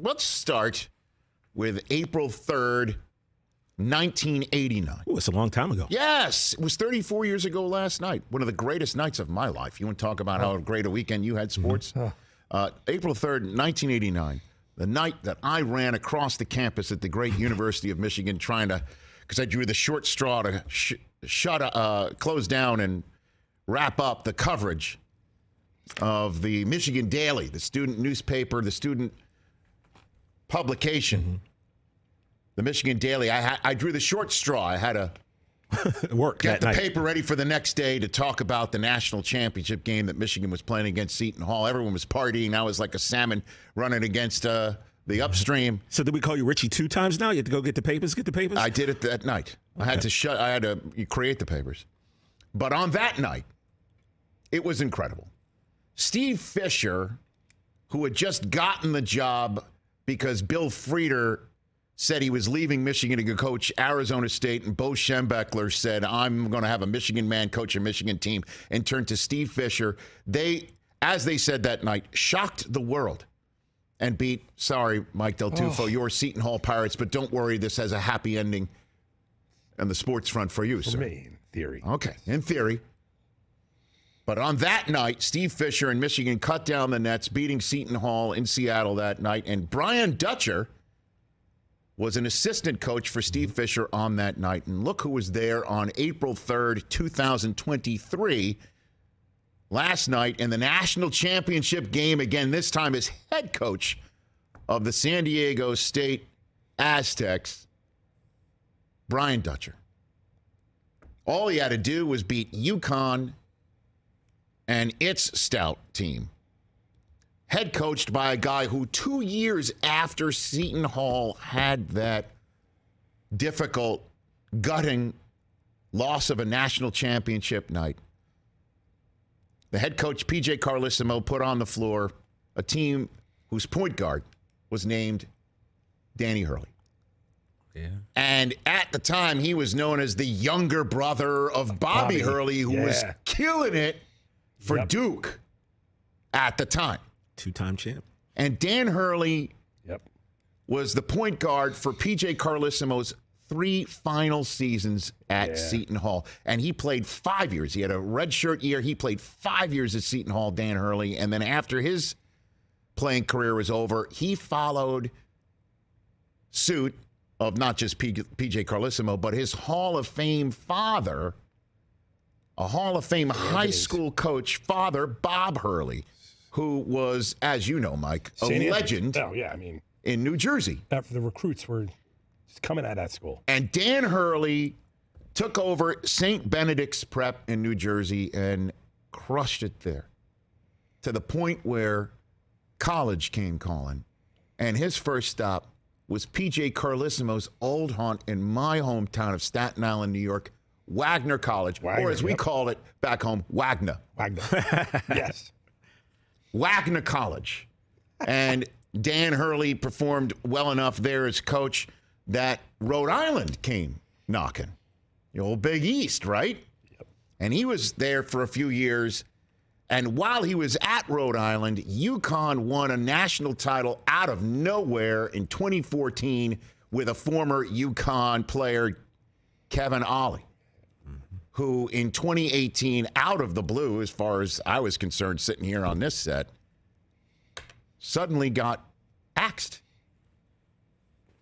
let's start with April 3rd, 1989. Oh, it's a long time ago. Yes, it was 34 years ago last night. One of the greatest nights of my life. You want to talk about how great a weekend you had sports? April 3rd, 1989, the night that I ran across the campus at the great University of Michigan trying to, because I drew the short straw to close down and wrap up the coverage of the Michigan Daily, the student newspaper, the student publication. The Michigan Daily. I drew the short straw. I had to get the paper ready for the next day to talk about the national championship game that Michigan was playing against Seton Hall. Everyone was partying. I was like a salmon running against the upstream. So did we call you Richie 2 times now? You had to go get the papers? I did it that night. I had to create the papers. But on that night, it was incredible. Steve Fisher, who had just gotten the job because Bill Frieder said he was leaving Michigan to go coach Arizona State, and Bo Schembechler said, I'm going to have a Michigan man coach a Michigan team, and turned to Steve Fisher. They, as they said that night, shocked the world and beat, sorry, Mike Del Tufo, your Seton Hall Pirates, but don't worry, this has a happy ending on the sports front for you, sir. For me, in theory. Okay, in theory. But on that night, Steve Fisher and Michigan cut down the nets, beating Seton Hall in Seattle that night, and Brian Dutcher was an assistant coach for Steve Fisher on that night. And look who was there on April 3rd, 2023, last night in the national championship game, again, this time as head coach of the San Diego State Aztecs, Brian Dutcher. All he had to do was beat UConn and its stout team, head coached by a guy who 2 years after Seton Hall had that difficult, gutting loss of a national championship night, the head coach, P.J. Carlesimo, put on the floor a team whose point guard was named Danny Hurley. Yeah. And at the time, he was known as the younger brother of Bobby Hurley, who was killing it for Duke at the time. 2-time champ. And Dan Hurley was the point guard for P.J. Carlesimo's 3 final seasons at Seton Hall. And he played 5 years. He had a redshirt year. He played 5 years at Seton Hall, Dan Hurley. And then after his playing career was over, he followed suit of not just P.J. Carlesimo, but his Hall of Fame father, a Hall of Fame high school coach, father, Bob Hurley, who was, as you know, Mike, a legend in New Jersey. The recruits were coming out of that school. And Dan Hurley took over St. Benedict's Prep in New Jersey and crushed it there to the point where college came calling. And his first stop was P.J. Carlesimo's old haunt in my hometown of Staten Island, New York, Wagner College, or as we call it back home, Wagner. Yes. Wagner College. And Dan Hurley performed well enough there as coach that Rhode Island came knocking. The old Big East, right? Yep. And he was there for a few years. And while he was at Rhode Island, UConn won a national title out of nowhere in 2014 with a former UConn player, Kevin Ollie, who in 2018, out of the blue, as far as I was concerned, sitting here on this set, suddenly got axed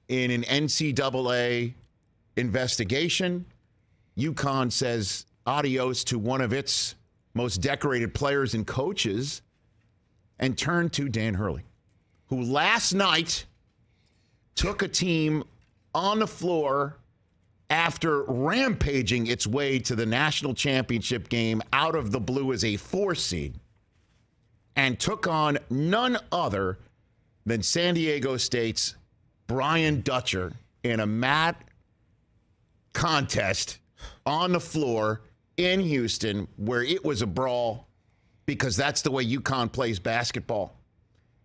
in an NCAA investigation. UConn says adios to one of its most decorated players and coaches and turned to Dan Hurley, who last night took a team on the floor after rampaging its way to the national championship game out of the blue as a 4 seed and took on none other than San Diego State's Brian Dutcher in a mat contest on the floor in Houston, where it was a brawl because that's the way UConn plays basketball.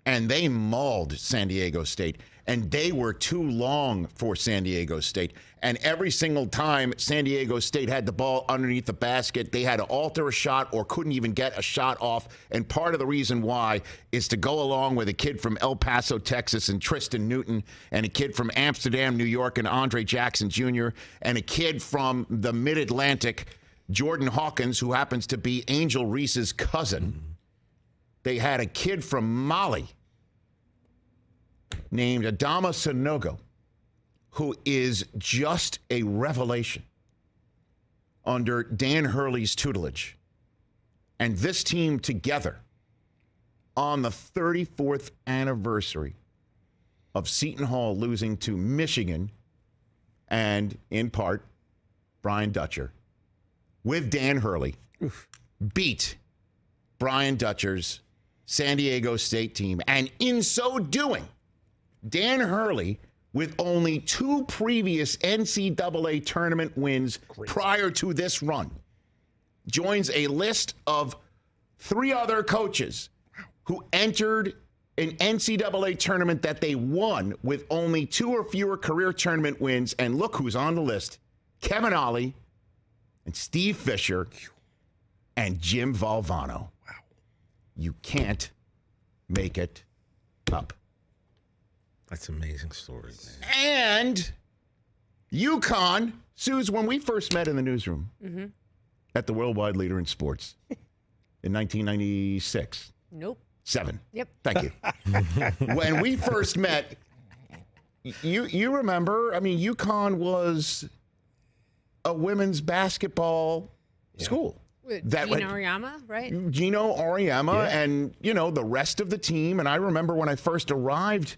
and they mauled San Diego State. And they were too long for San Diego State. And every single time San Diego State had the ball underneath the basket, they had to alter a shot or couldn't even get a shot off. And part of the reason why is to go along with a kid from El Paso, Texas, and Tristan Newton, and a kid from Amsterdam, New York, and Andre Jackson Jr., and a kid from the Mid-Atlantic, Jordan Hawkins, who happens to be Angel Reese's cousin. They had a kid from Mali named Adama Sanogo, who is just a revelation under Dan Hurley's tutelage. And this team together on the 34th anniversary of Seton Hall losing to Michigan and, in part, Brian Dutcher, with Dan Hurley, beat Brian Dutcher's San Diego State team. And in so doing, Dan Hurley, with only 2 previous NCAA tournament wins prior to this run, joins a list of 3 other coaches who entered an NCAA tournament that they won with only 2 or fewer career tournament wins. And look who's on the list: Kevin Ollie and Steve Fisher and Jim Valvano. Wow. You can't make it up. That's an amazing story, man. And UConn, Suze, when we first met in the newsroom at the Worldwide Leader in Sports in 1996. Nope. 7. Yep. Thank you. When we first met, you remember, I mean, UConn was a women's basketball school. Gino Auriemma, right? Gino Auriemma and, you know, the rest of the team. And I remember when I first arrived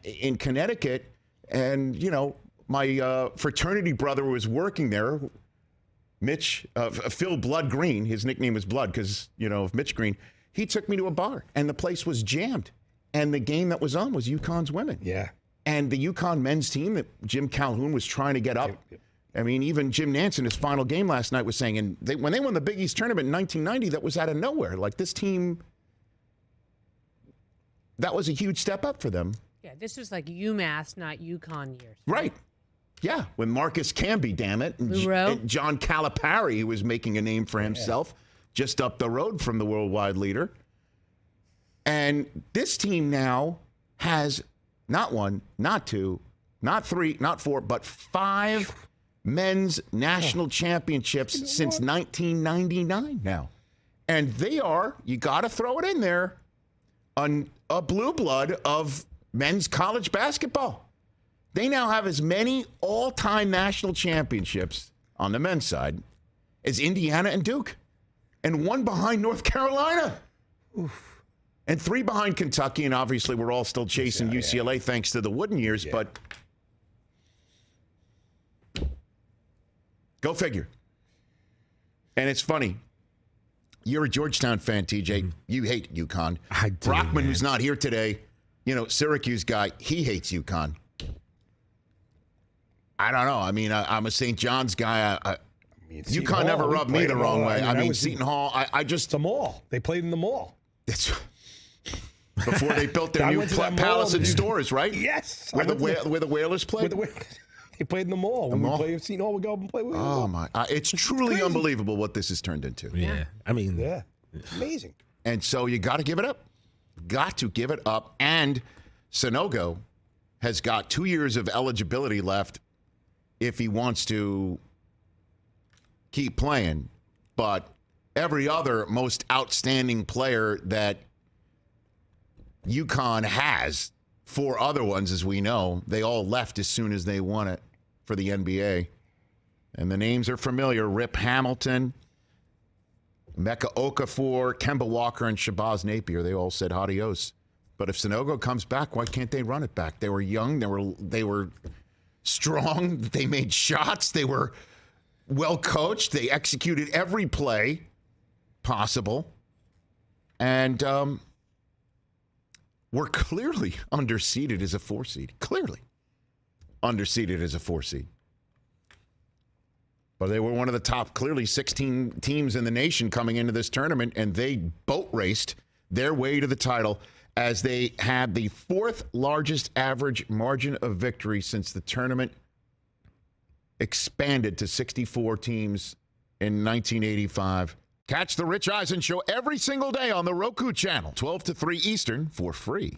in Connecticut, and, you know, my fraternity brother was working there, Mitch, Phil Blood Green. His nickname was Blood because, you know, of Mitch Green. He took me to a bar, and the place was jammed. And the game that was on was UConn's women. Yeah. And the UConn men's team that Jim Calhoun was trying to get up. I mean, even Jim Nance in his final game last night was saying, and when they won the Big East tournament in 1990, that was out of nowhere. Like, this team, that was a huge step up for them. Yeah, this was like UMass, not UConn years. Right. Yeah, when Marcus Camby, damn it, and John Calipari, who was making a name for himself just up the road from the Worldwide Leader. And this team now has not 1, not 2, not 3, not 4, but 5 men's national championships since 1999 now. And they are, you got to throw it in there, a blue blood of men's college basketball. They now have as many all-time national championships on the men's side as Indiana and Duke, and 1 behind North Carolina. Oof. And 3 behind Kentucky, and obviously we're all still chasing UCLA thanks to the Wooden years, but go figure. And it's funny. You're a Georgetown fan, TJ. You hate UConn. I do, Brockman, who's not here today, you know, Syracuse guy, he hates UConn. I don't know. I mean, I'm a St. John's guy. UConn never rubbed me the wrong way. I mean, Seton Hall, I just... The mall. They played in the mall. It's before they built their new Palace and Stores, right? Yes. Where the Whalers played? They played in the mall. When we play in Seton Hall, we go up and play with them. Oh, my. It's truly unbelievable what this has turned into. Yeah. I mean... Yeah. It's amazing. And so you got to give it up. Got to give it up. And Sanogo has got 2 years of eligibility left if he wants to keep playing. But every other most outstanding player that UConn has, 4 other ones, as we know, they all left as soon as they won it for the NBA. And the names are familiar. Rip Hamilton, Mecca Okafor, Kemba Walker, and Shabazz Napier. They all said adios. But if Sanogo comes back, why can't they run it back? They were young. They were strong. They made shots. They were well coached. They executed every play possible. And we're clearly underseeded as a 4 seed. Clearly underseeded as a 4 seed. But they were one of the top, clearly 16 teams in the nation coming into this tournament, and they boat raced their way to the title. as they had the fourth largest average margin of victory since the tournament expanded to 64 teams in 1985. Catch the Rich Eisen Show every single day on the Roku channel, 12 to 3 Eastern, for free.